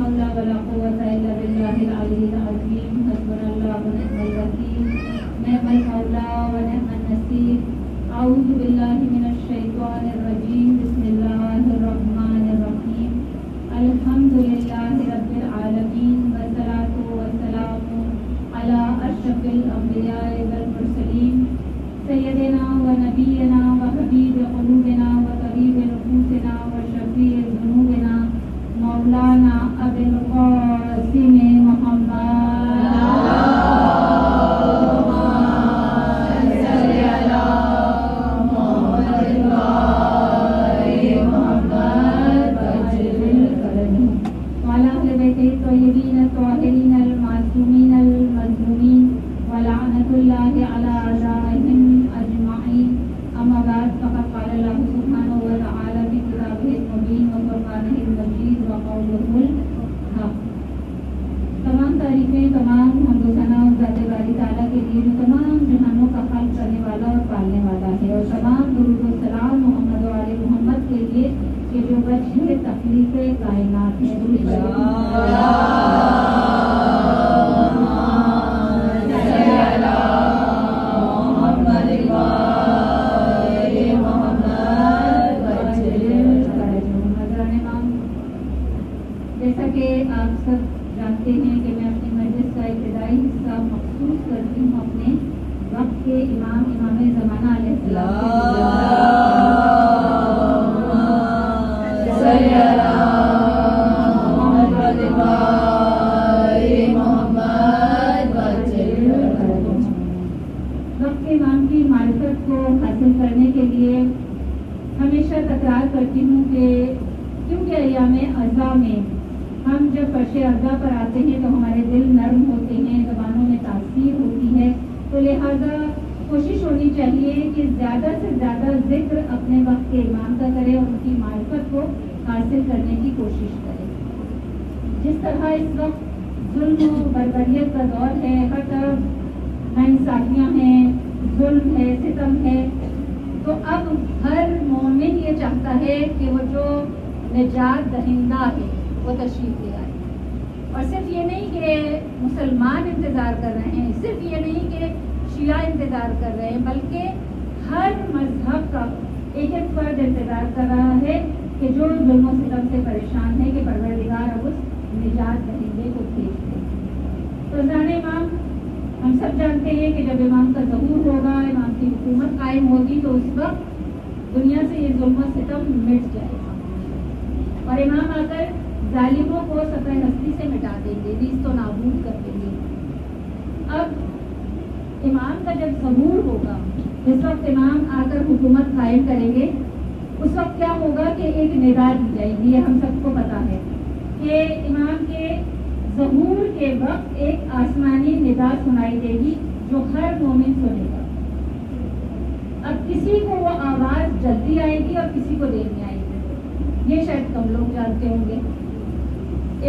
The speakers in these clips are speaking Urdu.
حول ولا قوة إلا بالله العلي العظيم حسبنا الله ونعم الوكيل نعم المولى ونعم النصير أعوذ بالله من الشيطان الرجيم بسم الله الرحمن الرحيم الحمد لله رب العالمين والصلاة والسلام على أشرف الأنبياء والمرسلين سيدنا ونبينا وحبيب قلوبنا وطبيب نفوسنا وشفيع ذنوبنا مولانا أبي القاسم محمد الطيبين الطاهرين المعصومين المظلومين ولعنة الله على أعدائهم أجمعين أما بعد فقد قال الله سبحانه وتعالى في كتابه المبين وفرقانه المجيد وقوله الحق. تمام تعریفیں تمام حمد و ثنا ذات باری تعالیٰ کے لیے جو تمام جہانوں کا خلق کرنے والا اور پالنے والا ہے، اور تمام درود و سلام محمد و آل محمد کے لیے کہ جو وجہ تخلیق کائنات ہے. جیسا کہ آپ سب جانتے ہیں کہ میں اپنی مجلس کا ابتدائی حصہ مخصوص کرتی ہوں اپنے وقت کے امام زمانہ علیہ وقت کے امام کی معرفت کو حاصل کرنے کے لیے ہمیشہ تکرار کرتی ہوں کہ کیونکہ ایام عزا میں ہم جب فرش عزا پر آتے ہیں تو ہمارے دل نرم ہوتے ہیں، زبانوں میں تاثیر ہوتی ہے، تو لہٰذا کوشش ہونی چاہیے کہ زیادہ سے زیادہ ذکر اپنے وقت کے امام کا کرے اور ان کی معرفت کو حاصل کرنے کی کوشش کرے. جس طرح اس وقت ظلم و بربریت کا دور ہے، ہر طرف ناانصافیاں ہیں، ظلم ہے، ستم ہے، تو اب ہر مومن یہ چاہتا ہے کہ وہ جو نجات دہندہ ہے وہ تشریف لے آئے. اور صرف یہ نہیں کہ مسلمان انتظار کر رہے ہیں، صرف یہ نہیں کہ شیعہ انتظار کر رہے ہیں، بلکہ ہر مذہب کا ایک ایک فرد انتظار کر رہا ہے کہ جو ظلم و ستم سے پریشان ہے کہ پروردگار اب اس نجات دہندے کو بھیج دے. تو زان امام ہم سب جانتے ہیں کہ جب امام کا ظہور ہوگا، امام کی حکومت قائم ہوگی، تو اس وقت دنیا سے یہ ظلم و ستم مٹ جائے گا اور امام آ کر ظالموں کو سطح ہستی سے مٹا دیں گے، نیست و نابود کر دیں گے. اب امام کا جب ظہور ہوگا، جس وقت امام آ کر حکومت قائم کریں گے، اس وقت کیا ہوگا کہ ایک ندا دی جائے گی. یہ ہم سب کو پتا ہے کہ امام کے ظہور کے وقت ایک آسمانی ندا سنائی دے گی جو ہر مومن سنے گا. اب کسی کو وہ آواز جلدی آئے گی اور کسی کو دیر میں آئے گی، یہ شاید کم لوگ جانتے ہوں گے.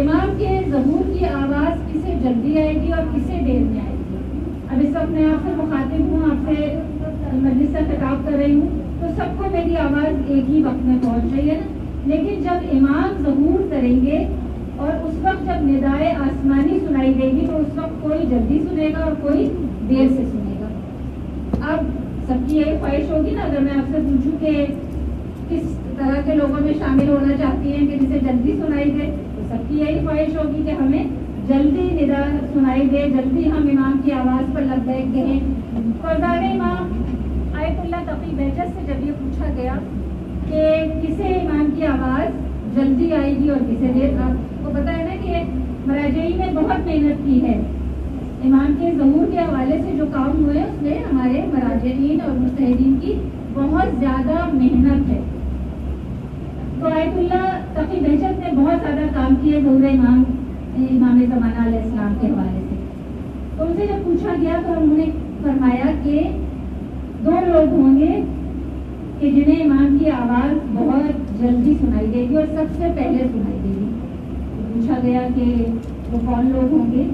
امام کے ظہور کی آواز کسے جلدی آئے گی اور کسے دیر میں آئے گی. اب اس وقت میں آپ سے مخاطب ہوں، آپ سے مجلس سے خطاب کر رہی ہوں، تو سب کو میری آواز ایک ہی وقت میں پہنچ رہی ہے نا. لیکن جب امام ظہور کریں گے اور اس وقت جب ندائے آسمانی سنائی دے گی، تو اس وقت کوئی جلدی سنے گا اور کوئی دیر سے سنے گا. اب سب کی یہی خواہش ہوگی نا، اگر میں آپ سے پوچھوں کہ کس طرح کے لوگوں میں شامل ہونا چاہتی ہیں کہ جسے جلدی سنائی دے، تو سب کی یہی خواہش ہوگی کہ ہمیں جلدی ندا سنائی دے، جلدی ہم امام کی آواز پر لبیک کہیں. فردان امام آیت اللہ تقی بہجت سے جب یہ پوچھا گیا کہ کسے امام کی آواز جلدی آئے گی اور کسے دیر، آپ کو پتا ہے نا کہ مراجعین نے بہت محنت کی ہے. امام کے ظہور کے حوالے سے جو کام ہوئے اس میں ہمارے مراجعین اور مجتہدین کی بہت زیادہ محنت ہے. تو آیت اللہ تقی بہجت نے بہت زیادہ کام کیا ظہور امام زمانہ علیہ السلام کے حوالے سے. تو ان سے جب پوچھا گیا تو انہوں نے فرمایا کہ دو لوگ ہوں گے کہ جنہیں امام کی آواز بہت جلدی سنائی دے گی اور سب سے پہلے سنائی دے گی. پوچھا گیا کہ وہ کون لوگ ہوں گے،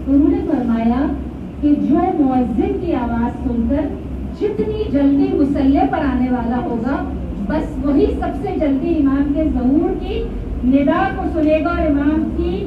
تو انہوں نے فرمایا کہ جو مؤذن کی آواز سن کر جتنی جلدی مصلی پر آنے والا ہوگا، بس وہی سب سے جلدی امام کے ظہور کی ندا کو سنے گا اور امام کی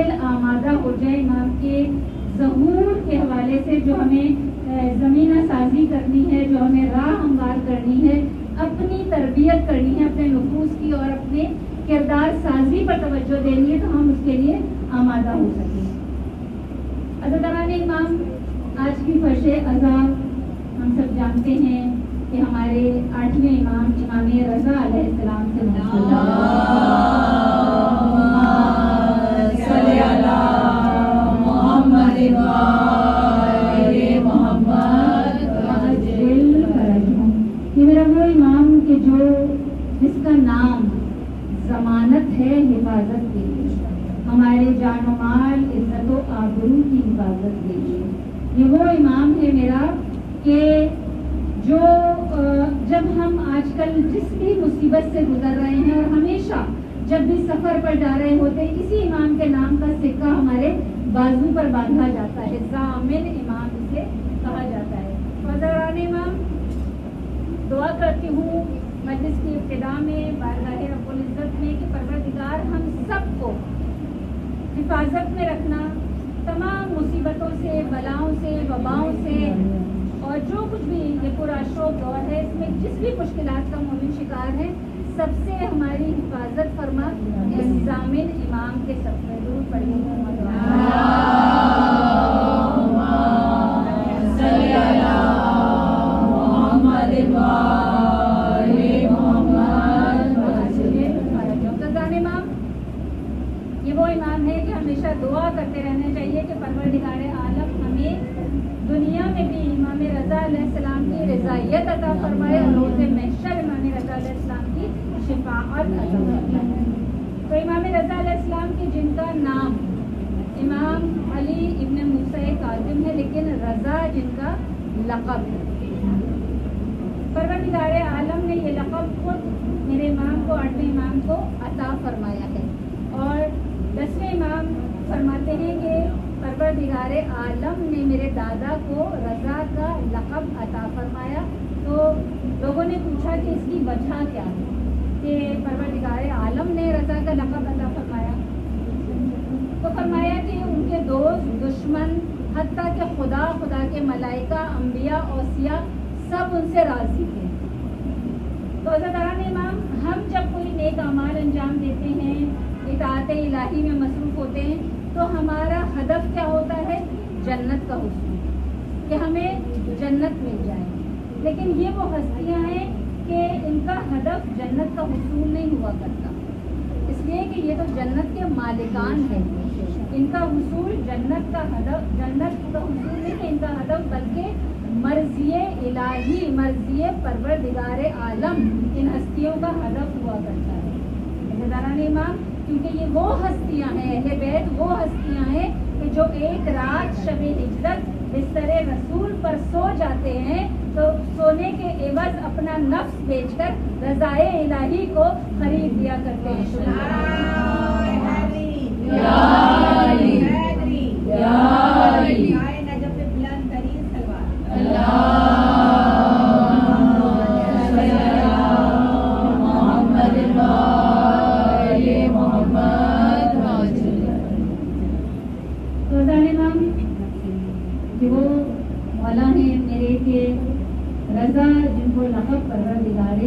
دل آمادہ ہو جائے امام کے ظہور کے حوالے سے، جو ہمیں زمینہ سازی کرنی ہے، جو ہمیں راہ ہموار کرنی ہے، اپنی تربیت کرنی ہے اپنے نفوس کی اور اپنے کردار سازی پر توجہ دینی ہے، تو ہم اس کے لیے آمادہ ہو سکیں۔ عزیزان امام، آج کی فرش ازاں ہم سب جانتے ہیں کہ ہمارے 8ویں امام امام رضا علیہ السلام سے یہ میرا وہ امام کہ جو جس کا نام ضمانت ہے حفاظت کے لیے، ہمارے جان و مال، عزت و آبرو کی حفاظت کے لیے۔ یہ وہ امام ہے میرا کہ جو جب ہم آج کل جس بھی مصیبت سے گزر رہے ہیں اور ہمیشہ جب بھی سفر پر جا رہے ہوتے، اسی امام کے نام کا سکہ ہمارے بازو پر باندھا جاتا ہے، ضامن امام اسے کہا جاتا ہے۔ حضران امام، دعا کرتی ہوں مجلس کی ابتدا میں بارگاہ رب العزت میں کہ پروردگار ہم سب کو حفاظت میں رکھنا، تمام مصیبتوں سے، بلاؤں سے، وباؤں سے، اور جو کچھ بھی یہ پورا شوق دور ہے اس میں جس بھی مشکلات کا مومن شکار ہے، سب سے ہماری حفاظت فرما۔ اس ضامن امام کے سب میں درود پڑھیں۔ یہ وہ امام ہے کہ ہمیشہ دعا کرتے رہنا چاہیے کہ پروردگار عالم ہمیں دنیا میں بھی امام رضا علیہ السلام کی رضائیت عطا فرمائے اور روز محشر امام رضا علیہ السلام کی شفاعت عطا فرمائے۔ تو امام رضا علیہ السلام کی جن کا نام امام علی ابن موسیٰ کاظم ہے، لیکن رضا جن کا لقب ہے، پروردگار عالم نے یہ لقب خود میرے امام کو، 8ویں امام کو عطا فرمایا ہے۔ اور 10ویں امام فرماتے ہیں کہ پروردگار عالم نے میرے دادا کو رضا کا لقب عطا فرمایا۔ تو لوگوں نے پوچھا کہ اس کی وجہ کیا ہے کہ پروردگار عالم نے رضا کا لقب عطا فرمایا، تو فرمایا کہ ان کے دوست، دشمن، حتیٰ کہ خدا کے ملائکہ، انبیاء، اوصیاء سب ان سے راضی تھے۔ تو عزیزان امام، ہم جب کوئی نیک اعمال انجام دیتے ہیں، اطاعت الہی میں مصروف ہوتے ہیں، تو ہمارا ہدف کیا ہوتا ہے؟ جنت کا حصول، کہ ہمیں جنت مل جائے۔ لیکن یہ وہ ہستیاں ہیں کہ ان کا ہدف جنت کا حصول نہیں ہوا کرتا، اس لیے کہ یہ تو جنت کے مالکان ہیں، ان کا حصول جنت کا ہدف، جنت کا حصول نہیں ہے ان کا ہدف، بلکہ مرضی الہی، مرضی پروردگار عالم ان ہستیوں کا ہدف ہوا کرتا ہے۔ عزیزان امام، کیونکہ یہ وہ ہستیاں ہیں، اہل بیت وہ ہستیاں ہیں کہ جو ایک رات شب ہجرت بستر رسول پر سو جاتے ہیں، تو سونے کے عوض اپنا نفس بیچ کر رضائے الہی کو خرید دیا کرتے ہیں۔ وہ مولا ہیں میرے کے رضا جن کو لقب پروردگار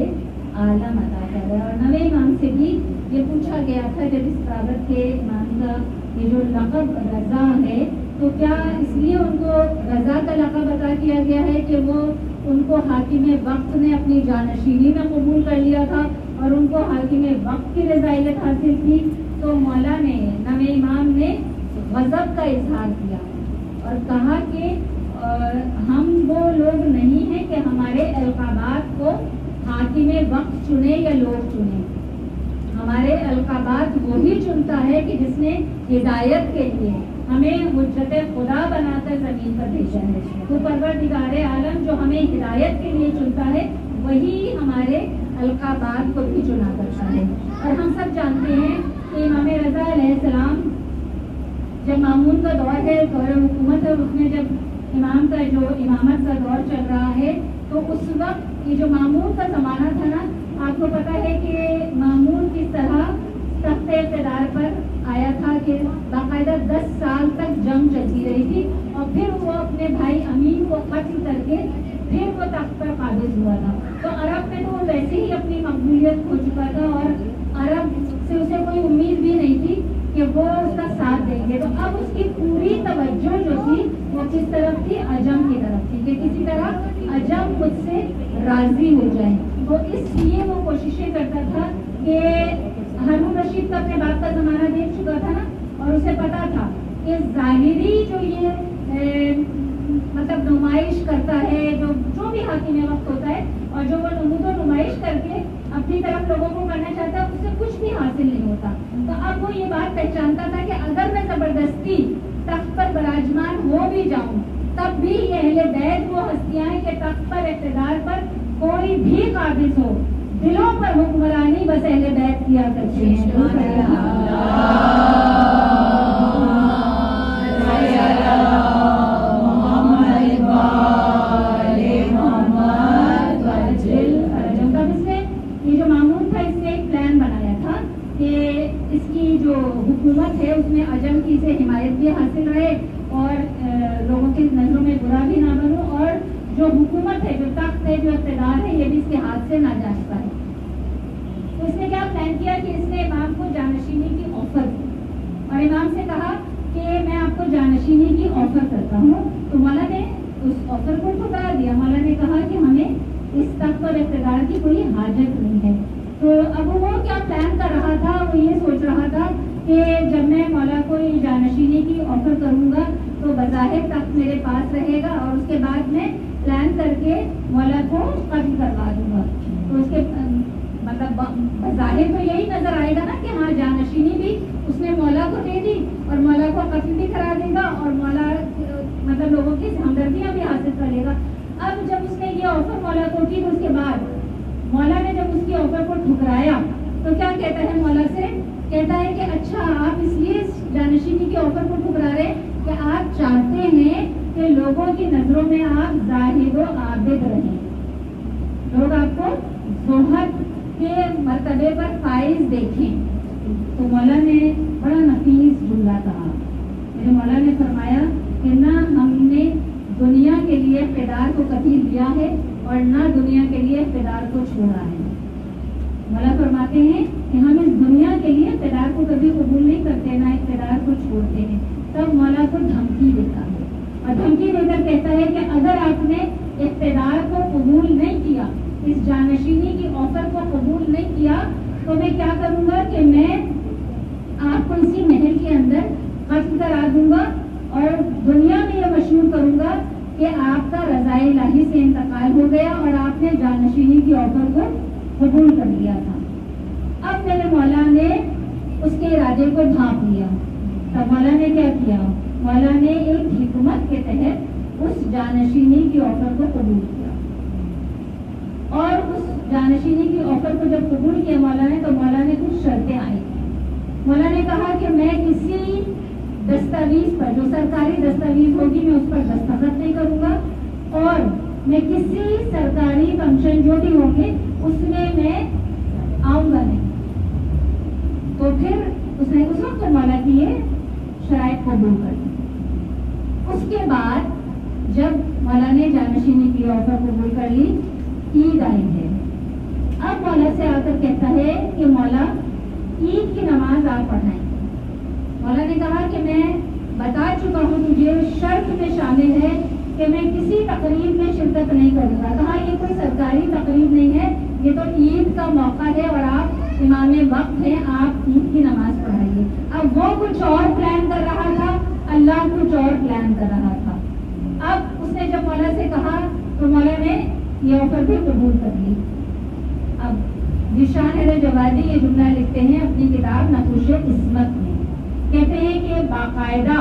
عالم عطا کر رہا ہے۔ اور 9ویں امام سے بھی یہ پوچھا گیا تھا جب اس بابت کے امام کا یہ جو لقب رضا ہے، تو کیا اس لیے ان کو رضا کا لقب عطا کیا گیا ہے کہ وہ ان کو حاکم وقت نے اپنی جانشینی میں قبول کر لیا تھا اور ان کو حاکم وقت کی رضائیت حاصل تھی؟ تو مولا نے، 9ویں امام نے غضب کا اظہار کیا اور کہا کہ ہم وہ لوگ نہیں ہیں کہ ہمارے القابات کو حاکم وقت چنے یا لوگ چنے، ہمارے القابات وہی چنتا ہے کہ جس نے ہدایت کے لیے ہمیں حجت خدا بنا کر زمین پر بھیجا ہے۔ تو پروردگار عالم جو ہمیں ہدایت کے لیے چنتا ہے، وہی ہمارے القابات کو بھی چنا کرتا ہے۔ اور ہم سب جانتے ہیں کہ امام رضا علیہ السلام جب مامون کا دور ہے، دور حکومت ہے، اس میں جب امام کا جو امامت کا دور چل رہا ہے، تو اس وقت یہ جو مامون کا زمانہ تھا نا، آپ کو پتہ ہے کہ مامون کس طرح تخت اقتدار پر آیا تھا کہ باقاعدہ 10 سال تک جنگ چلتی رہی تھی اور پھر وہ اپنے بھائی امین کو قتل کر کے پھر وہ تخت پر قابض ہوا تھا. تو عرب میں تو وہ ویسے ہی اپنی مقبولیت کھو چکا تھا اور عرب سے اسے کوئی امید بھی نہیں تھی کہ وہ اس کا ساتھ دیں گے. تو اب اس کی پوری توجہ جو تھی وہ کس طرف تھی؟ عجم کی طرف تھی کہ کسی طرح عجم مجھ سے راضی ہو جائیں. تو اس لیے وہ کوششیں کرتا تھا کہ ہارون رشید کا اپنے باپ کا زمانہ دیکھ چکا تھا نا, اور اسے پتا تھا کہ ظاہری جو یہ مطلب نمائش کرتا ہے, جو بھی حاکم وقت ہوتا ہے, اور جو وہ نمود و نمائش کر کے اپنی طرف لوگوں کو کرنا چاہتا ہے, اس سے کچھ بھی حاصل نہیں ہوتا. تو اب وہ یہ بات پہچانتا تھا کہ اگر میں زبردستی تخت پر براجمان ہو بھی جاؤں تب بھی یہ اہل بیت وہ ہستیاں ہیں کہ تخت پر اقتدار پر کوئی بھی قابض ہو, دلوں پر حکمرانی بس اہل بیت کیا کرتے ہیں. یہ جو مامون تھا اس نے ایک پلان بنایا تھا کہ اس کی جو حکومت ہے اس میں عجم کی سے حمایت بھی حاصل رہے اور لوگوں کی نظروں میں برا بھی نہ بنو, اور جو حکومت ہے, جو تخت ہے, جو اقتدار ہے, یہ بھی اس کے ہاتھ سے نہ جا پائے. تو اس نے کیا پلان کیا کہ اس نے امام کو جانشینی کی آفر کی اور امام سے کہا کہ میں آپ کو جانشینی کی آفر کرتا ہوں. تو مولا نے اس آفر کو ٹھکرا دیا. مولا نے کہا کہ ہمیں اس تخت اور اقتدار کی کوئی حاجت نہیں ہے. تو اب وہ کیا پلان کر رہا تھا, وہ یہ سوچ رہا تھا کہ جب میں مولا کو یہ جانشینی کی آفر کروں گا تو بظاہر تخت میرے پاس رہے گا اور اس کے بعد میں پلان کر کے مولا کو قتل کروا دوں گا. تو اس کے مطلب بظاہر تو یہی نظر آئے گا نا کہ ہاں جانشینی بھی اس نے مولا کو دے دی اور مولا کو قتل بھی کرا دے گا اور مولا مطلب لوگوں کی ہمدردیاں بھی حاصل کر لے گا. اب جب اس نے یہ آفر مولا کو کی تو اس کے بعد مولا نے جب اس کی آفر کو ٹھکرایا تو کیا کہتا ہے مولا سے, کہتا ہے کہ اچھا آپ اس لیے جانشینی کی آفر کو ٹھکرا رہے کہ آپ چاہتے ہیں کہ لوگوں کی نظروں میں آپ زاہد و عابد رہیں, لوگ آپ کو زہد کے مرتبے پر فائز دیکھیں. تو مولا نے بڑا نفیس جملہ کہا. میرے مولا نے فرمایا کہ نہ ہم نے دنیا کے لیے اقتدار کو کبھی لیا ہے اور نہ دنیا کے لیے اقتدار کو چھوڑا ہے. مولا فرماتے ہیں کہ ہم اس دنیا کے لیے اقتدار کو کبھی قبول نہیں کرتے, نہ اقتدار کو چھوڑتے ہیں. تب مولا کو دھمکی دیتا ہے اور دھمکی دے کر کہتا ہے کہ اگر آپ نے اقتدار کو قبول نہیں کیا, اس جانشینی کی آفر کو قبول نہیں کیا, تو میں کیا کروں گا کہ میں آپ کو اسی محل کے اندر قتل کرا دوں گا اور دنیا میں یہ مشہور کروں گا کہ آپ کا رضائے الہی سے انتقال ہو گیا اور آپ نے جانشینی کی آفر کو قبول کر لیا تھا. اب میرے مولا نے اس کے ارادے کو ڈھانپ لیا. تب مولا نے کیا کیا, مولا نے ایک حکمت کے تحت اس جانشینی کی آفر کو قبول کیا اور اس جانشینی کی آفر کو جب قبول کیا مولا نے, تو مولا نے کچھ شرطیں آئی. مولا نے کہا کہ میں کسی دستاویز پر, جو سرکاری دستاویز ہوگی, میں اس پر دستخط نہیں کروں گا اور میں کسی سرکاری فنکشن جو بھی ہوں گے اس میں آؤں گا نہیں. تو پھر اس نے اس وقت مولا کی یہ شرائط قبول کر دی. اس کے بعد جب مولا نے جانشینی کی آفر قبول کر لی, عید آئی ہے. اب مولا سے آ کر کہتا ہے کہ مولا عید کی نماز آپ پڑھائیں. مولا نے کہا کہ میں بتا چکا ہوں تجھے, شرط میں شامل ہے کہ میں کسی تقریب میں شرکت نہیں کروں گا. کہا یہ کوئی سرکاری تقریب نہیں ہے, یہ تو عید کا موقع ہے اور آپ امام وقت ہیں, آپ عید کی نماز پڑھائیے. اب وہ کچھ اور پلان کر رہا تھا, اللہ کچھ اور پلان کر رہا تھا. اب اس نے جب مولا سے کہا تو مولا نے یہ آفر بھی قبول کر لی. اب ذیشان جوادی یہ جملہ لکھتے ہیں اپنی کتاب نقوش عصمت میں, کہتے ہیں کہ باقاعدہ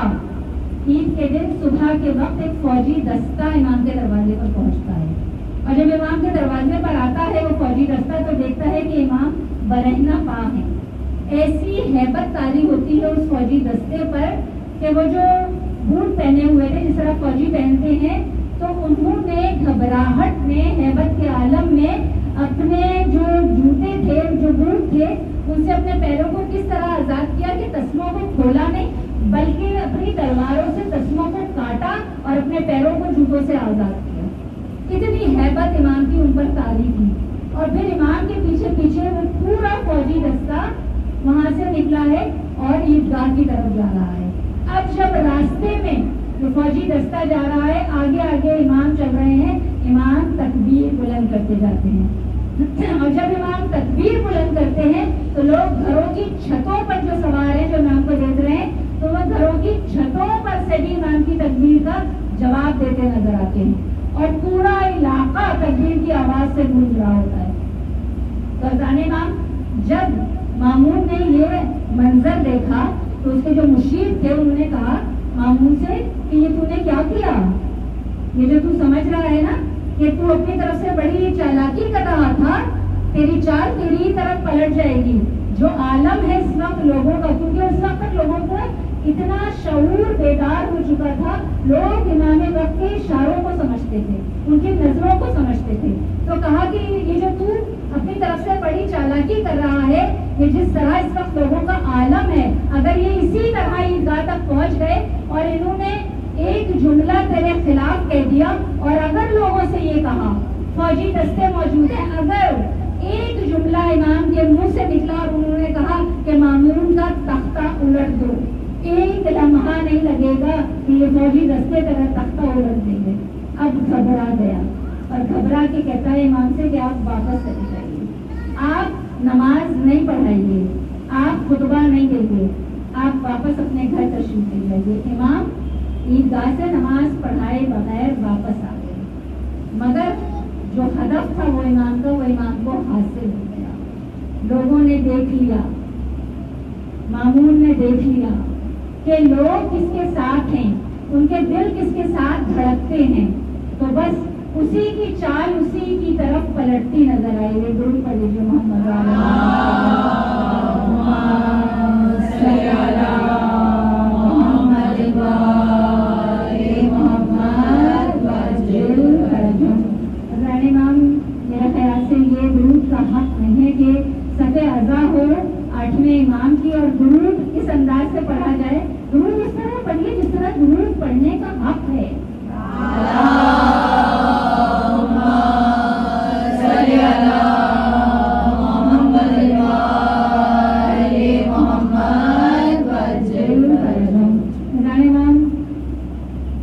عید کے دن صبح کے وقت ایک فوجی دستہ امام کے دروازے پر پہنچتا ہے اور جب امام کے دروازے پر آتا ہے وہ فوجی دستہ تو دیکھتا ہے کہ امام برہنہ پا ہے. ایسی ہیبت طاری ہوتی ہے اس فوجی دستے پر کہ وہ جو بوٹ پہنے ہوئے تھے جس طرح فوجی پہنتے ہیں, تو انہوں نے گھبراہٹ میں, ہیبت کے عالم میں اپنے جو جوتے تھے، جو بوٹ تھے، ان سے اپنے پیروں کو کس طرح آزاد کیا کہ تسموں کو کھولا نہیں بلکہ اپنی تلواروں سے تسموں کو کاٹا اور اپنے پیروں کو جوتوں سے آزاد کیا. اتنی ہیبت امام کی ان پر طاری تھی. اور پھر امام کے پیچھے پیچھے وہ پورا فوجی دستہ وہاں سے نکلا ہے اور عیدگاہ کی طرف جا رہا ہے. اب جب راستے میں جو فوجی دستہ جا رہا ہے، آگے آگے امام چل رہے ہیں، امام تکبیر بلند کرتے جاتے ہیں. اور جب امام تکبیر بلند کرتے ہیں تو لوگ گھروں کی چھتوں پر جو سوار ہیں، جو امام کو دیکھ رہے ہیں، تو وہ گھروں کی چھتوں پر سے بھی امام کی تکبیر کا جواب دیتے نظر آتے ہیں اور پورا علاقہ تکبیر کی آواز سے گونج رہا ہوتا ہے. فرزان امام جب مامون نے یہ منظر دیکھا تو اس کے جو مشیر تھے انہوں نے کہا مامون سے کہ یہ تو نے کیا کیا؟ یہ جو تو سمجھ رہا ہے نا کہ تو اپنی طرف سے بڑی چالاکی کر رہا تھا، تیری چال تیری طرف پلٹ جائے گی. جو عالم ہے اس وقت لوگوں کا، کیونکہ اس وقت لوگوں کو اتنا شعور بیدار ہو چکا تھا، لوگ امام وقت کے اشاروں کو سمجھتے تھے، ان کی نظروں کو سمجھتے تھے. تو کہا کہ یہ جو تو اپنی طرف سے بڑی چالاکی کر رہا ہے، یہ جس طرح اس وقت لوگوں کا عالم ہے، اگر یہ اسی طرح عیدگاہ تک پہنچ گئے اور انہوں نے ایک جملہ تیرے خلاف کہہ دیا، اور اگر لوگوں سے یہ کہا، فوجی دستے موجود ہیں، اگر ایک جملہ امام کے منہ سے نکلا اور انہوں نے کہا کہ مامون کا تختہ الٹ دو، ایک لمحہ نہیں لگے گا کہ یہ فوجی دستے تیرا تختہ الٹ دیں گے. اب گھبرا گیا اور گھبرا کے کہتا ہے امام سے کہ آپ واپس چلے جائیے، آپ نماز نہیں پڑھائیے، آپ خطبہ نہیں دیں گے، آپ واپس اپنے گھر تشریف لے جائیے. امام عیدگاہ سے نماز پڑھائے بغیر واپس آ گئے، مگر جو ہدف تھا وہ امام کا، وہ امام کو حاصل ہو گیا. لوگوں نے دیکھ لیا، مامون نے دیکھ لیا کہ لوگ کس کے ساتھ ہیں، ان کے دل کس کے ساتھ دھڑکتے ہیں، تو بس اسی کی چال اسی کی طرف پلٹتی نظر آئی. یہ درود پڑھ لیجیے محمد امام. میرا خیال سے یہ درود کا حق نہیں ہے کہ صفِ اعضا ہو 8ویں امام کی اور درود اس انداز سے پڑھا جائے. درود اس طرح پڑھیے جس طرح درود پڑھنے کا حق ہے.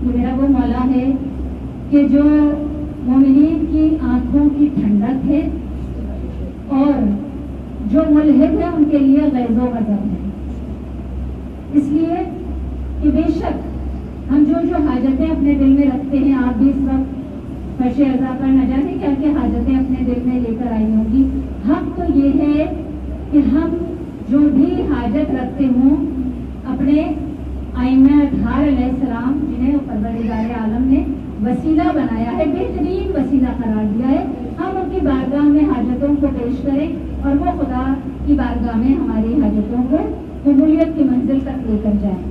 میرا وہ مولا ہے کہ جو مومنین کی آنکھوں کی ٹھنڈک ہے اور جو ملحد ہے ان کے لیے غیظ و غضب ہے. اس لیے کہ بے شک ہم جو حاجتیں اپنے دل میں رکھتے ہیں، آپ بھی اس وقت فرش اعضا پر نہ جانے کیا کہ حاجتیں اپنے دل میں لے کر آئی ہوں گی. حق تو یہ ہے کہ ہم جو بھی حاجت رکھتے ہوں اپنے ائمہ اطہار علیہ السلام جنہیں پروردگار عالم نے وسیلہ بنایا ہے، بہترین وسیلہ قرار دیا ہے، ہم ان کی بارگاہ میں حاجتوں کو پیش کریں اور وہ خدا کی بارگاہ میں ہماری حاجتوں کو قبولیت کی منزل تک لے کر جائیں.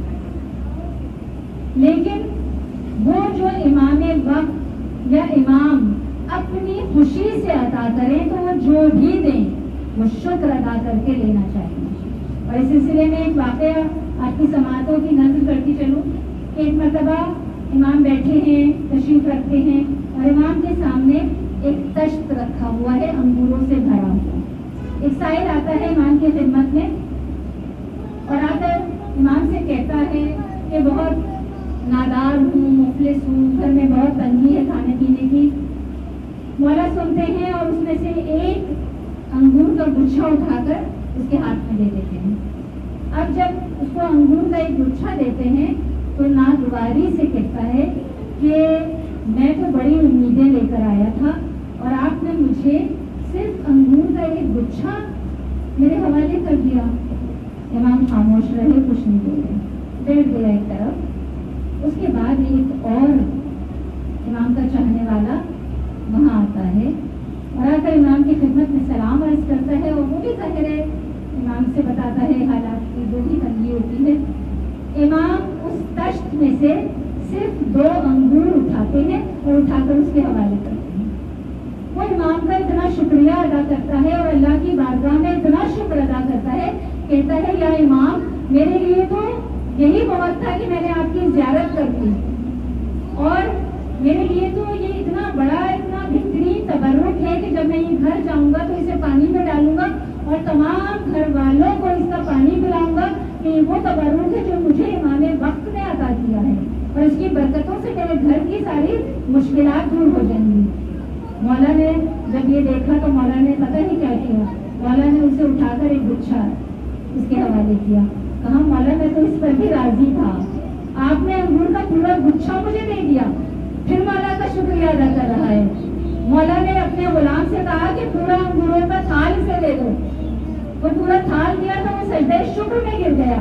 لیکن وہ جو امام وقت یا امام اپنی خوشی سے عطا کریں تو وہ جو بھی دیں وہ شکر ادا کر کے لینا چاہیے. اور اس سلسلے میں ایک واقعہ آپ کی سماعتوں کی نظر کرتی چلوں. ایک مرتبہ امام بیٹھے ہیں، تشریف رکھتے ہیں اور امام کے سامنے ایک تشت رکھا ہوا ہے انگوروں سے بھرا ہوا. ایک سائل آتا ہے امام کی خدمت میں اور آ کر امام سے کہتا ہے کہ بہت نادار ہوں، مفلس ہوں، گھر میں بہت تنگی ہے کھانے پینے کی. مولا سنتے ہیں اور اس میں سے ایک انگور کا گچھا اٹھا کر اس کے ہاتھ میں دے دیتے ہیں. اب جب اس کو انگور کا ایک گچھا دیتے ہیں تو ناگواری سے کہتا ہے کہ میں تو بڑی امیدیں لے کر آیا تھا اور آپ نے مجھے صرف انگور کا ایک گچھا میرے حوالے کر دیا. امام خاموش رہے، کچھ نہیں بولے، بیٹھ گیا ایک طرف. اس کے بعد ایک اور امام کا چاہنے والا وہاں آتا ہے اور آ کر امام کی خدمت میں سلام عرض کرتا ہے اور وہ بھی ظاہر ہے امام سے بتاتا ہے حالات کی جو بھی تنگی ہوتی ہے. امام اس تشت میں سے صرف 2 انگور اٹھاتے ہیں اور اٹھا کر اس کے حوالے کرتے ہیں. وہ امام کا اتنا شکریہ ادا کرتا ہے اور اللہ کی بارگاہ میں اتنا شکر ادا کرتا ہے، کہتا ہے یا امام میرے لیے تو یہی بہت تھا کہ میں نے آپ کی زیارت کر دی، اور میرے لیے تو یہ اتنا بڑا اتنا بہترین تبرک ہے کہ جب میں یہ گھر جاؤں گا تو اسے پانی میں ڈالوں گا اور تمام گھر والوں کو اس کا پانی پلاؤں گا کہ یہ وہ تبرک ہے جو مجھے امام وقت نے عطا کیا ہے، اور اس کی برکتوں سے میرے گھر کی ساری مشکلات دور ہو جائیں گی۔ مولا نے جب یہ دیکھا تو مولا نے پتہ نہیں کیا کیا، مولا نے اسے اٹھا کر ایک گچھا اس کے حوالے کیا، کہا مولا میں تو اس پر بھی راضی تھا، آپ نے انگور کا پورا گچھا مجھے دے دیا۔ پھر مولا کا شکریہ ادا کر رہا ہے۔ مولا نے اپنے غلام سے کہا کہ پورا انگوروں کا تھال اسے دے دو، وہ پورا تھال دیا تو وہ سجدہ شکر میں گر گیا،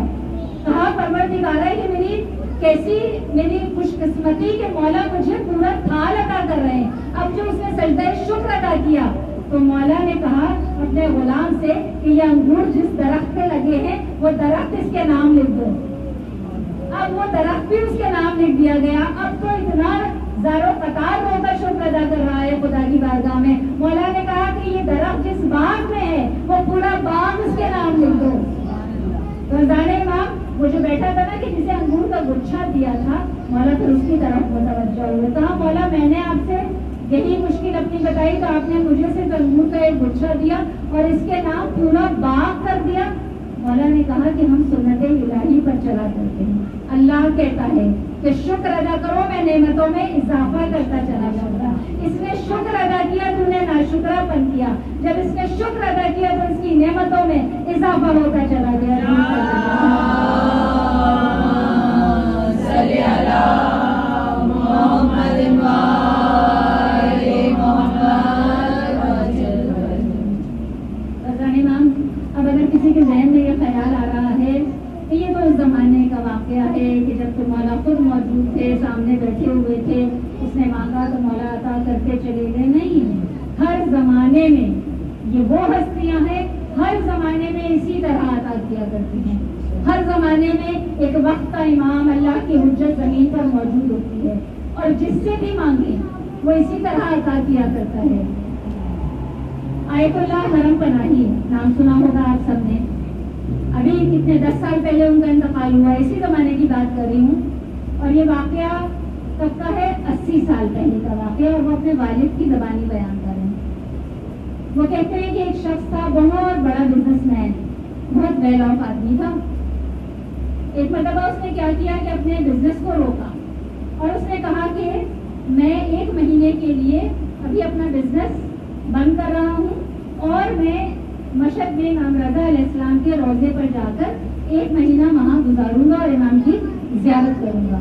کہا پروردگار ہے کہ میری خوش قسمتی کہ مولا مجھے پورا تھال عطا کر رہے ہیں۔ اب جو اس نے سجدہ شکر ادا کیا تو مولا نے کہا اپنے غلام سے کہ یہ انگور جس درخت پہ لگے ہیں وہ درخت اس کے نام لکھ دو۔ اب وہ درخت بھی اس کے نام لکھ دیا گیا۔ اب تو اتنا زارو قطار ہو کر شکر ادا کر رہا ہے خدا کی بارگاہ میں۔ مولا نے کہا کہ یہ درخت جس باغ میں ہے وہ پورا باغ اس کے نام لکھ دو۔ رمضان امام وہ جو بیٹھا تھا نا کہ جسے انگور کا گچھا دیا تھا، مولا پھر اس کی طرف متوجہ ہوئے، کہا مولا میں نے آپ سے یہی مشکل اپنی بتائی تو آپ نے مجھے صرف انگور کا ایک گچھا دیا اور اس کے نام پورا باغ کر دیا۔ مولا نے کہا کہ ہم سنت الہی پر چلا کرتے ہیں، اللہ کہتا ہے کہ شکر ادا کرو میں نعمتوں میں اضافہ کرتا چلا جاؤں گا۔ اس نے شکر ادا کیا تو نے ناشکرا پن کیا، جب اس نے شکر ادا کیا تو اس کی نعمتوں میں اضافہ ہوتا چلا گیا۔ صلی اللہ محمد امام۔ اب اگر کسی کے ذہن میں یہ خیال آ رہا ہے کہ یہ تو اس زمانے کا واقعہ ہے کہ جب تو مولا خود موجود تھے، سامنے بیٹھے ہوئے تھے، اس نے مانگا تو مولا عطا کرتے چلے گئے، نہیں، ہر زمانے میں یہ وہ ہستیاں ہیں، ہر زمانے میں اسی طرح عطا کیا کرتی ہیں۔ ہر زمانے میں ایک وقت کا امام اللہ کی حجت زمین پر موجود ہوتی ہے اور جس سے بھی مانگے وہ اسی طرح عطا کیا کرتا ہے۔ آیت اللہ حرم پناہی نام سنا ہوگا آپ سب نے، ابھی کتنے 10 سال پہلے ان کا انتقال ہوا، اسی زمانے کی بات کر رہی ہوں، اور یہ واقعہ کب کا ہے؟ 80 سال پہلے کا واقعہ، اور وہ اپنے والد کی زبانی بیان کر رہے ہیں۔ وہ کہتے ہیں کہ ایک شخص تھا، بہت بڑا بزنس مین، بہت ویل آف آدمی تھا۔ ایک مرتبہ اس نے کیا کیا کہ اپنے بزنس کو روکا اور اس نے کہا کہ میں 1 مہینے کے لیے ابھی اپنا بزنس بند کر رہا ہوں اور میں مشہد میں امام رضا علیہ السلام کے روضے پر جا کر 1 مہینہ وہاں گزاروں گا اور امام کی زیارت کروں گا۔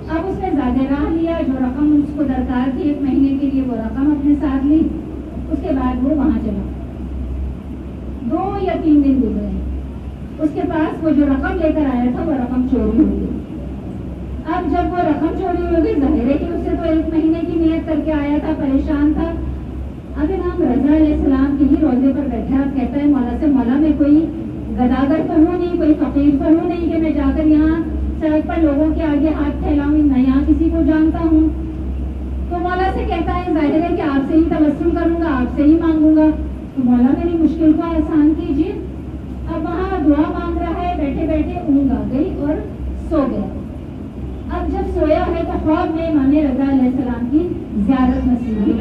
اب اس نے زیادہ راہ لیا، جو رقم اس کو درکار تھی 1 مہینے کے لیے وہ رقم اپنے ساتھ لی، اس کے بعد وہ وہاں چلا۔ 2 یا 3 دن گزرے، اس کے پاس وہ جو رقم لے کر آیا تھا وہ رقم چوری ہو گئی۔ اب جب وہ رقم چوری ہو گئی، ظاہر ہے کہ اسے تو 1 مہینے کی نیت کر کے آیا تھا، پریشان تھا۔ اب امام رضا علیہ السلام کے ہی روضے پر بیٹھا، کہتا ہے مولا سے مولا میں کوئی گداگر تو ہوں نہیں، کوئی فقیر تو ہوں نہیں کہ میں جا کر یہاں سڑک پر لوگوں کے آگے ہاتھ پھیلاؤں، نہ یہاں کسی کو جانتا ہوں۔ تو مولا سے کہتا ہے ظاہر ہے کہ آپ سے ہی توسل کروں گا، آپ سے ہی مانگوں گا، تو مولا میری مشکل کو آسان کیجیے۔ اب وہاں دعا مانگ رہا ہے، بیٹھے بیٹھے اونگ آ گئی اور سو گیا۔ اب جب سویا ہے تو خواب میں امام رضا علیہ السلام کی زیارت نصیب ہوئی۔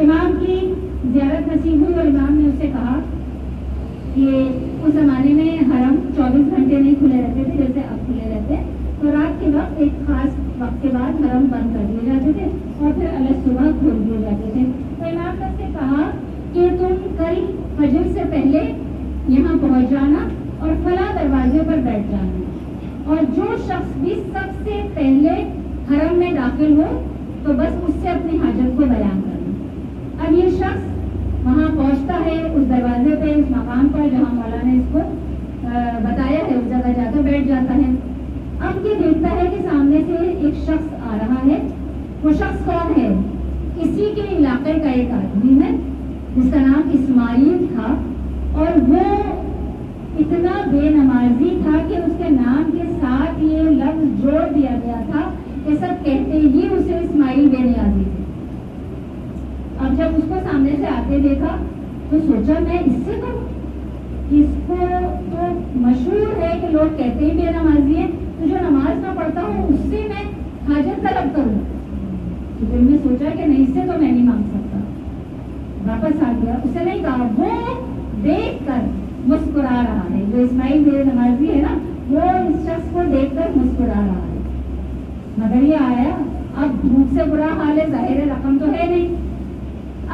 امام کی زیارت نصیب ہوئی اور امام نے اسے کہا کہ اس زمانے میں حرم 24 گھنٹے نہیں کھلے رہتے تھے جیسے اب کھلے رہتے، تو رات کے وقت ایک خاص وقت کے بعد حرم بند کر دیے جاتے تھے اور پھر الگ صبح کھول دیے جاتے تھے۔ تو امام نے سے کہا کہ تم کل فجر سے پہلے یہاں پہنچ جانا اور فلاں دروازے پر بیٹھ جانا، اور جو شخص بھی سب سے پہلے حرم میں داخل ہو تو بس اس سے اپنی حاجت کو بیان کرنا۔ اب یہ شخص وہاں پہنچتا ہے اس دروازے پہ، اس مقام پر جہاں مولا نے اس کو بتایا ہے، اس جگہ جا کر بیٹھ جاتا ہے۔ اب یہ دیکھتا ہے کہ سامنے سے ایک شخص آ رہا ہے۔ وہ شخص کون ہے؟ اسی کے علاقے کا ایک آدمی ہے جس کا نام اسماعیل تھا، اور وہ اتنا بے نمازی تھا کہ اس کے نام کے ساتھ یہ لفظ جوڑ دیا گیا تھا کہ سب کہتے ہی اسے اسماعیل بے نیازی تھے. اب جب اس کو سامنے سے آتے دیکھا تو سوچا میں اس سے کروں, اس کو تو مشہور ہے کہ لوگ کہتے ہی بے نمازی ہے, تو جو نماز نہ پڑھتا ہوں اس سے میں حاجت طلب کروں. تو دل میں سوچا کہ نہیں, اس سے تو میں نہیں مانگ سکتا. واپس آ گیا, اسے نہیں کہا. وہ دیکھ کر مسکرا رہا ہے, جو اسماعیل بے نمازی ہے نا, وہ اس شخص کو دیکھ کر مسکرا رہا ہے. مگر یہ آیا, اب بھوک سے برا حال ہے, ظاہر رقم تو ہے نہیں.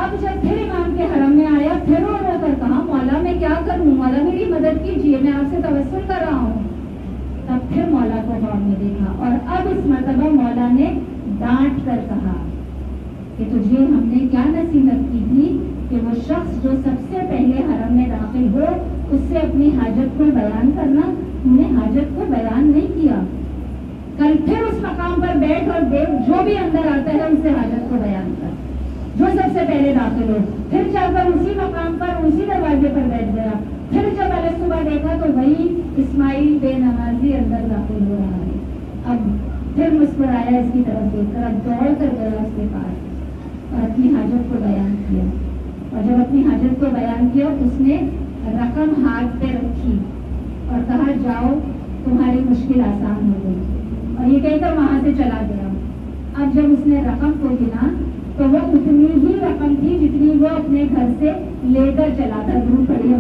اب جب پھر امام کے حرم میں آیا, پھر رو رو کر کہا مولا میں کیا کروں, مولا میری مدد کیجیے, میں آپ سے توسل کر رہا ہوں. تب پھر مولا کو غور میں دیکھا, اور اب اس مرتبہ مولا نے ڈانٹ کر کہا کہ تجھے ہم نے کیا نصیحت کی تھی کہ وہ شخص جو سب سے پہلے حرم میں داخل ہو اس سے اپنی حاجت کو بیان کرنا, تم نے حاجت کو بیان نہیں کیا. کل پھر اس مقام پر بیٹھ اور دیکھ, جو بھی اندر آتا ہے اس سے حاجت کو بیان کر, جو سب سے پہلے داخل ہو. پھر چل کر اسی مقام پر اسی دروازے پر بیٹھ گیا. پھر جب علیہ صبح دیکھا تو وہی اسماعیل بے نمازی اندر داخل ہو رہا ہے. اب پھر مسکرایا اس کی طرف دیکھ کر, اب دوڑ کر گیا اس کے پاس اور اپنی حاجت کو بیان کیا. اور جب اپنی حاجت کو بیان کیا اس نے رقم ہاتھ پہ رکھی اور کہا جاؤ تمہاری مشکل آسان ہو گئی, اور یہ کہہ کر وہاں سے چلا گیا. اب جب اس نے رقم کو گنا تو وہ اتنی ہی رقم تھی جتنی وہ اپنے گھر سے لے کر چلا تھا. درود پڑھیے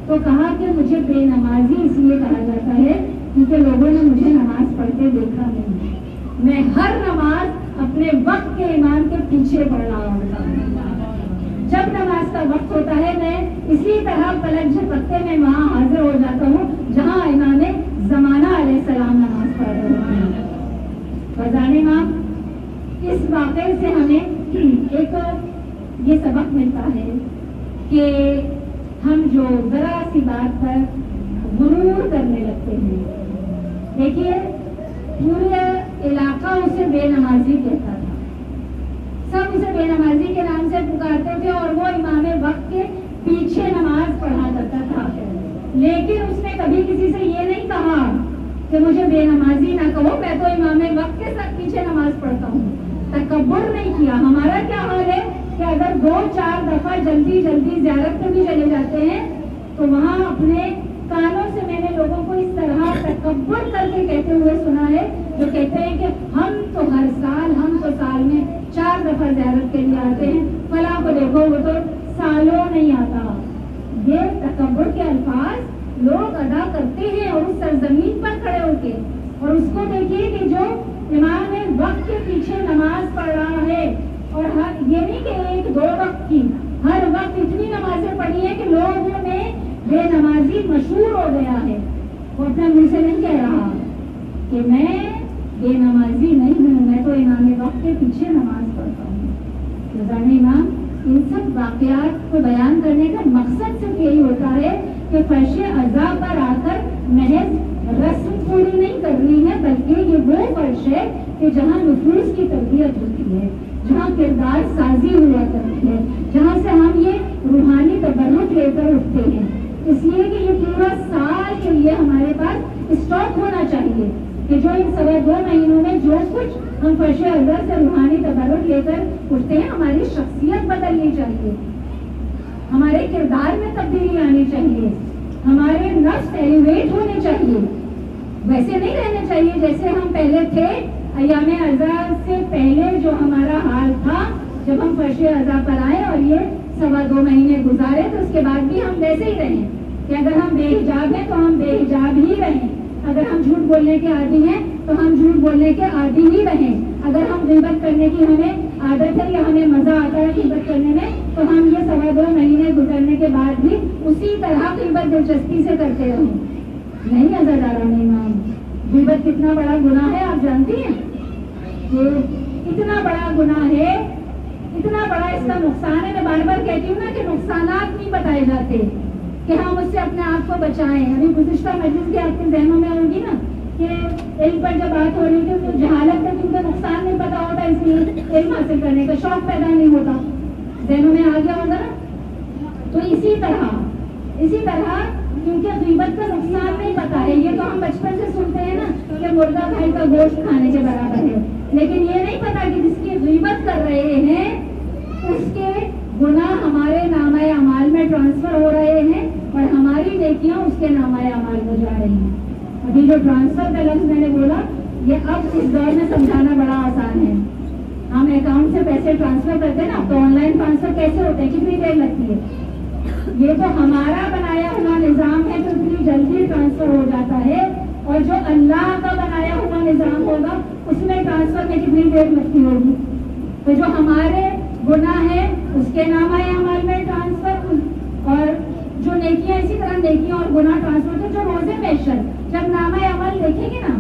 تو تو کہا کہ مجھے بے نمازی اس لیے کہا جاتا ہے کیونکہ لوگوں نے مجھے نماز پڑھتے دیکھا نہیں. میں ہر نماز اپنے وقت کے امام کے پیچھے پڑھ رہا ہوتا ہوں. جب نماز کا وقت ہوتا ہے میں اسی طرح پلک جھپکتے میں وہاں حاضر ہو جاتا ہوں جہاں امام زمانہ علیہ السلام نماز پڑھ رہے ہوتے ہیں. فضان امام اس واقعے سے ہمیں ایک یہ سبق ملتا ہے کہ ہم جو ذرا سی بات پر غرور کرنے لگتے ہیں. دیکھیے پورے علاقہ اسے بے نمازی کہتا تھا, سب اسے بے نمازی کے نام سے پکارتے تھے اور وہ امام وقت کے پیچھے نماز پڑھا کرتا تھا. لیکن اس نے کبھی کسی سے یہ نہیں کہا کہ مجھے بے نمازی نہ کہو, میں تو امام وقت کے ساتھ پیچھے نماز پڑھتا ہوں. تکبر نہیں کیا. ہمارا کیا حال ہے کہ اگر 2-4 دفعہ جلدی زیارت پہ بھی چلے جاتے ہیں تو وہاں اپنے کانوں سے میں نے لوگوں کو اس طرح تکبر کر کے کہتے ہوئے سنا ہے جو کہتے ہیں کہ ہم تو سال میں 4 دفعہ زیارت کے لیے آتے ہیں, فلاں کو دیکھو وہ تو سالوں نہیں آتا. یہ تکبر کے الفاظ لوگ ادا کرتے ہیں اور اس سرزمین پر کھڑے ہو کے, اور اس کو دیکھیے کہ جو امام وقت کے پیچھے نماز پڑھ رہا ہے اور یہ نہیں کہ 1-2 وقت کی, ہر وقت اتنی نمازیں پڑھی ہیں کہ لوگوں میں بے نمازی مشہور ہو گیا ہے. وہ اپنے منہ سے نہیں کہہ رہا کہ میں بے نمازی نہیں ہوں, میں تو امام وقت کے پیچھے نماز پڑھتا ہوں. رضوان امام ان سب واقعات کو بیان کرنے کا مقصد صرف یہی ہوتا ہے کہ فرش عزا پر آ کر محض رسم پوری نہیں کرنی ہے, بلکہ یہ وہ فرش ہے کہ جہاں نفوس کی تربیت ہوتی ہے, جہاں کردار سازی ہوا کرتی ہے, جہاں سے ہم یہ روحانی تبرک لے کر اٹھتے ہیں. اس لیے کہ یہ پورا سال کے لیے ہمارے پاس اسٹاک ہونا چاہیے کہ جو ان 2.25 مہینوں میں جو کچھ ہم فرش عزا سے روحانی تبرک لے کر اٹھتے ہیں, ہماری شخصیت بدلنی چاہیے, ہمارے کردار میں تبدیلی آنی چاہیے, ہمارے نفس ایلیویٹ ہونے چاہیے. ویسے نہیں رہنے چاہیے جیسے ہم پہلے تھے. ایام عزا سے پہلے جو ہمارا حال تھا جب ہم فرش عزا پر آئے اور یہ 2.25 مہینے گزارے, تو اس کے بعد بھی ہم ویسے ہی رہیں کہ اگر ہم بے حجاب ہیں تو ہم بے حجاب ہی رہیں, اگر ہم جھوٹ بولنے کے عادی ہیں تو ہم جھوٹ بولنے کے عادی ہی رہیں, اگر ہم غیبت کرنے کی ہمیں عادت ہے یا ہمیں مزہ آتا ہے غیبت کرنے میں تو ہم یہ 2.25 مہینے گزرنے کے بعد بھی اسی طرح غیبت دلچسپی سے کرتے رہیں. نہیں عزاداران امام, غیبت کتنا بڑا گناہ ہے آپ جانتی ہیں؟ اتنا بڑا گناہ ہے, اتنا بڑا اس کا نقصان ہے. میں بار بار کہتی ہوں نا کہ نقصانات نہیں بتائے جاتے کہ ہم اس سے اپنے آپ کو بچائیں. ابھی گزشتہ مجلس کی آپ کے ذہنوں میں ہوگی نا کہ علم پر جب بات ہو رہی تھی تو جہالت میں کیونکہ نقصان نہیں پتا ہوتا اس لیے علم حاصل کرنے کا شوق پیدا نہیں ہوتا, ذہنوں میں آ گیا ہوگا نا. تو اسی طرح کیونکہ غیبت کا نقصان نہیں پتا ہے. یہ تو ہم بچپن سے سنتے ہیں نا کہ مردہ بھائی کا گوشت کھانے کے برابر ہے, لیکن یہ نہیں پتا کہ جس کی غیبت کر رہے ہیں اس کے گناہ ہمارے نامہ اعمال میں ٹرانسفر ہو رہے ہیں اور ہماری نیکیاں اس کے نامہ اعمال میں جا رہی ہیں. ابھی جو ٹرانسفر کا لفظ میں نے بولا یہ اب اس دور میں سمجھانا بڑا آسان ہے. ہم اکاؤنٹ سے پیسے ٹرانسفر کرتے ہیں نا, تو آن لائن ٹرانسفر کیسے ہوتے ہیں, کتنی دیر لگتی ہے؟ یہ تو ہمارا بنایا ہوا نظام ہے تو اتنی جلدی ٹرانسفر ہو جاتا ہے, اور جو اللہ کا بنایا ہوا نظام ہوگا اس میں ٹرانسفر میں کتنی دیر لگتی ہوگی. تو جو ہمارے گناہ ہے اس کے نامہ اعمال میں ٹرانسفر, اور جو نیکیاں اسی طرح نیکیاں اور گناہ ٹرانسفر تو جو روزے پیشر جب نامہ عمل دیکھیں گے نا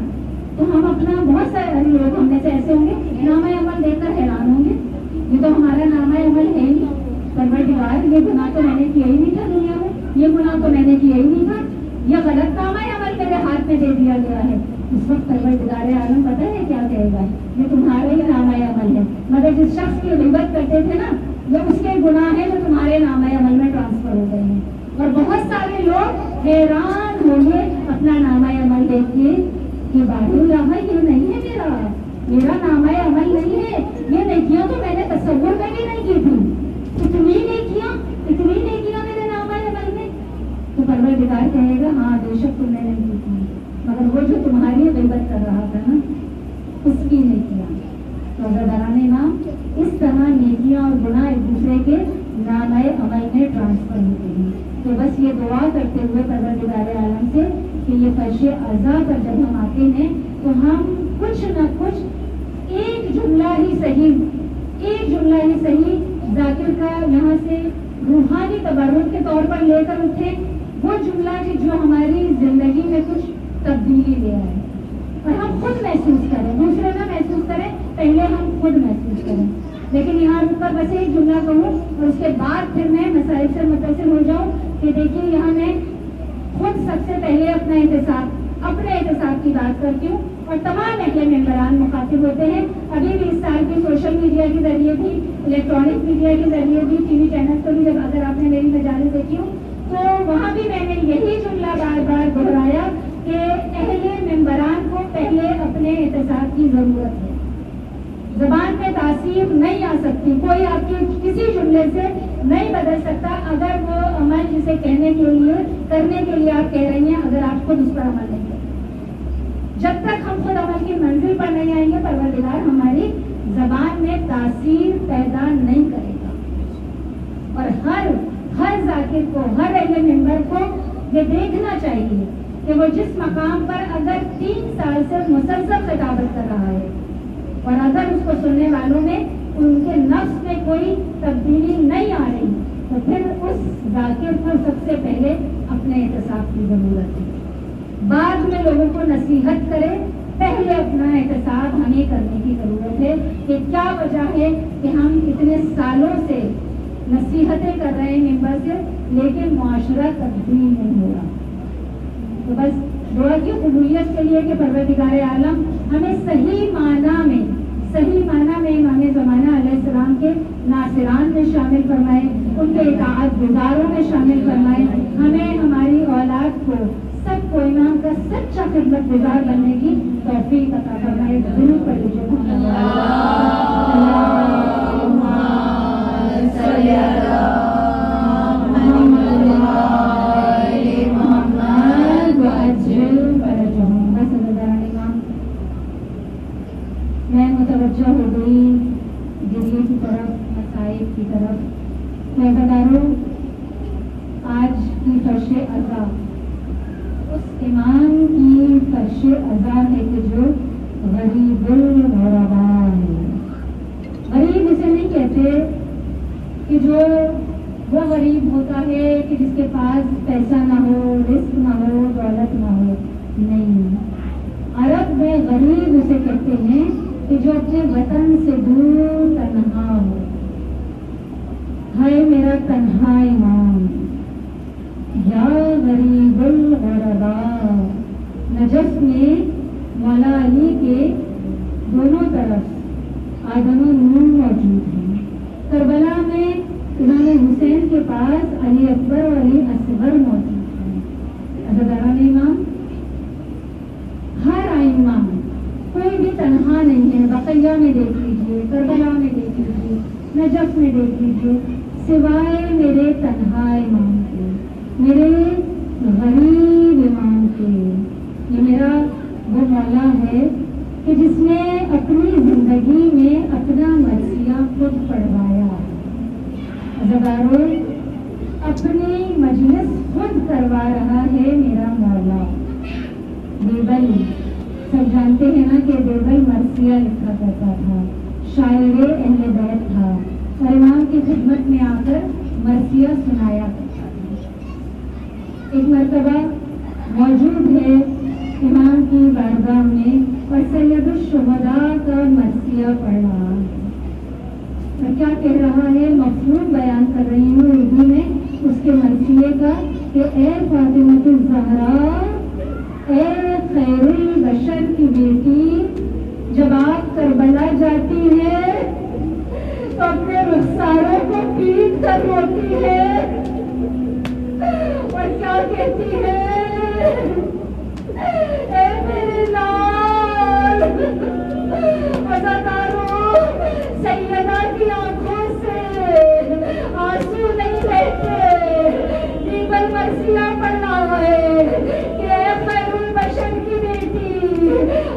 تو ہم اپنا بہت سارے لوگ ہم میں سے ایسے ہوں گے نامہ عمل دیکھ کر حیران ہوں گے, یہ تو ہمارا نامہ عمل ہے ہی, پروردگار یہ گناہ تو میں نے کیا ہی نہیں تھا دنیا میں, یہ گناہ تو میں نے کیا ہی نہیں تھا, یہ غلط نامہ عمل میرے ہاتھ میں دے دیا گیا ہے. اس وقت پروردگار عالم پتہ ہے کیا کہے گا, یہ تمہارا ہی نامہ عمل ہے. مگر جس شخص کی غیبت کرتے تھے نا وہ اس کے گناہ ہیں جو تمہارے نامہ عمل میں ٹرانسفر ہو گئے ہیں. اور بہت سارے لوگ حیران ہوں گے اپنا نامہ عمل دیکھ کے کہ باہر اللہ یہ نہیں ہے, میرا نامہ عمل نہیں ہے, یہ نیکیاں تو میں نے تصور میں بھی نہیں کی تھی, اتنی نیکیاں میرے نامہ عمل میں. تو پروردگار کہے گا ہاں بے شک تم نے نہیں کی تھی, مگر وہ جو تمہاری غیبت کر رہا تھا نا اس کی نیکیاں. تو عزیزان امام اس طرح نیکیاں اور گناہ ایک دوسرے کے نامہ عمل میں ٹرانسفر ہوتے ہیں. تو بس بس یہ دعا کرتے ہوئے پروردگار عالم سے کہ یہ فرش اعضاء پر جب ہم آتے ہیں تو ہم کچھ نہ کچھ ایک جملہ ہی صحیح ذاکر کا یہاں سے روحانی تبرک کے طور پر لے کر اٹھے، وہ جملہ جو ہماری زندگی میں کچھ تبدیلی لے آئے اور ہم خود محسوس کریں، دوسرے نہ محسوس کریں، پہلے ہم خود محسوس کریں۔ لیکن یہاں پر بس ایک جملہ کہوں اور اس کے بعد پھر میں مسائل سے متصل ہو جاؤں کہ دیکھیے یہاں میں خود سب سے پہلے اپنے احتساب کی بات کرتی ہوں اور تمام اہل ممبران مخاطب ہوتے ہیں۔ ابھی بھی اس سال کی سوشل میڈیا کے ذریعے بھی، الیکٹرانک میڈیا کے ذریعے بھی، ٹی وی چینل پر بھی جب اگر آپ نے میری مجالس دیکھی ہوں تو وہاں بھی میں نے یہی جملہ بار بار دہرایا کہ اہل ممبران کو پہلے اپنے احتساب کی ضرورت ہے۔ زبان میں تاثیر نہیں آ سکتی، کوئی آپ کے کسی جملے سے نہیں بدل سکتا اگر وہ عمل جسے کرنے کے لیے آپ کہہ رہی ہیں، اگر آپ خود اس پر عمل نہیں کریں۔ جب تک ہم خود عمل کی منزل پر نہیں آئیں گے، پروردگار ہماری زبان میں تاثیر پیدا نہیں کرے گا۔ اور ہر ذاکر کو، ہر اہل ممبر کو یہ دیکھنا چاہیے کہ وہ جس مقام پر اگر 3 سال سے مسلسل خطابت کر رہا ہے اور اگر اس کو سننے والوں میں ان کے نفس میں کوئی تبدیلی نہیں آ رہی تو پھر اس ذاکر کو سب سے پہلے اپنے احتساب کی ضرورت ہے۔ بعد میں لوگوں کو نصیحت کرے، پہلے اپنا احتساب ہمیں کرنے کی ضرورت ہے کہ کیا وجہ ہے کہ ہم اتنے سالوں سے نصیحتیں کر رہے ہیں ممبر سے لیکن معاشرہ تبدیل نہیں ہو رہا۔ تو بس دعا کی قبولیت کے لیے کہ پروردگار عالم ہمیں صحیح معنی میں امام زمانہ علیہ السلام کے ناصران میں شامل فرمائے، ان کے اطاعت گزاروں میں شامل فرمائے، ہمیں ہماری اولاد کو سب کو امام کا سچا خدمت گزار بننے کی توفیق عطا فرمائے۔ ضرور پڑھ لیجیے میں متوجہ ہو گئی ذریعے کی طرف، مسائل کی طرف۔ میں بتاؤں آج کی فرش اعضاء اس امام کی فرش اعضاء ہے کہ جو غریب الغرباء ہے۔ غریب اسے نہیں کہتے کہ جو وہ غریب ہوتا ہے کہ جس کے پاس پیسہ نہ ہو، رزق نہ ہو، دولت نہ ہو، نہیں۔ عرب میں غریب اسے کہتے ہیں کہ جو اپنے وطن سے دور تنہا ہو۔ ہے میرا تنہا امام یا غریب الغرباء۔ نجف میں مولا علی کے دونوں طرف آدم و نور موجود ہیں۔ کربلا میں امام حسین کے پاس علی اکبر اور علی اصغر موجود ہیں۔ عزیزان امام، ہر ائمہ کوئی بھی تنہا نہیں ہے۔ بقیہ میں دیکھ لیجیے، کربلا میں دیکھ لیجیے، نجف میں دیکھ لیجیے، سوائے میرے تنہا امام کے، میرے غریب امام کے۔ یہ میرا وہ مولا ہے کہ جس نے اپنی زندگی میں اپنا مرثیہ خود پڑھوایا، عزیزانو اپنی مجلس خود کروا رہا ہے میرا مولا۔ بیبل سب جانتے ہیں نا کہ بیبل مرثیہ لکھا کرتا تھا، شاعر اہل بیت تھا اور امام کی خدمت میں آ کر مرثیہ سنایا کرتا تھا۔ ایک مرتبہ موجود ہے امام کی بارگاہ میں اور سید الشہداء کا مرثیہ پڑھ رہا ہے اور کیا کہہ رہا ہے، مفہوم بیان کر رہی ہوں اردو میں اس کے مرثیے کا کہ اے فاطمۃ الزہرا، اے خیر البشر کی بیٹی، جب آپ کربلا جاتی ہے تو اپنے رخساروں کو پیٹ کر روتی ہے اور کیا کہتی ہے، اے میرے لال۔ عزادارو، سیدہ کی آنکھوں سے آنسو نہیں بہتے، بیبل مرثیہ پڑھنا ہے کہ اے خیر البشر کی بیٹی،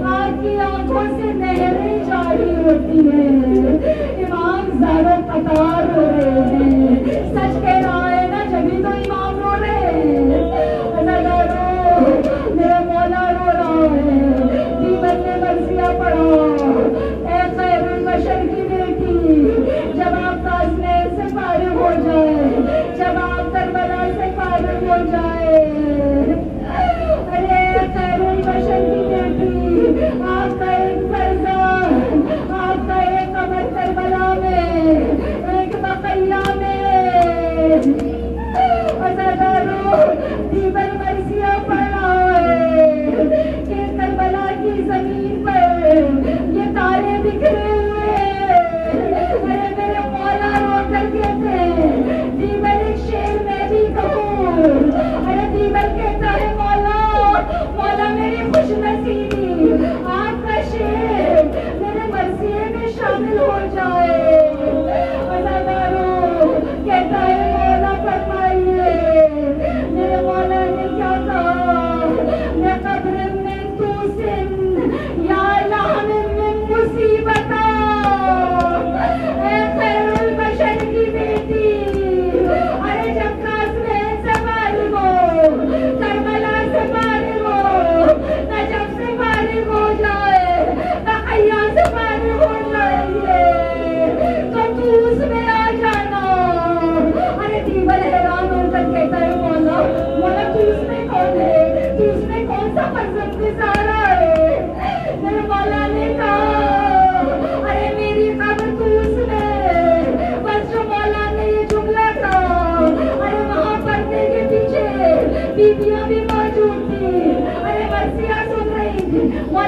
آپ کی آنکھوں سے نہریں جاری ہوتی ہیں، امام زارو قطار ہو رہے ہیں۔ سچ کہہ رہا ہے نا، جبھی تو امام رو رہے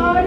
8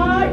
8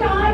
4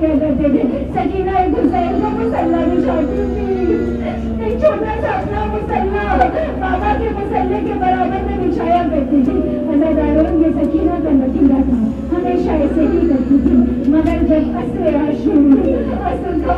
کیا کرتے تھے سکینہ ایک حسین کا مسلح بچھاتی تھی، ایک چھوٹا سا اپنا مسلح بابا کے مسلح کے برابر میں بچھایا کرتی تھی. عزاداروں یہ سکینہ کا لطیفہ تھا، ہمیشہ ایسے ہی کرتی تھی. مگر جب عصر عاشور عصر کا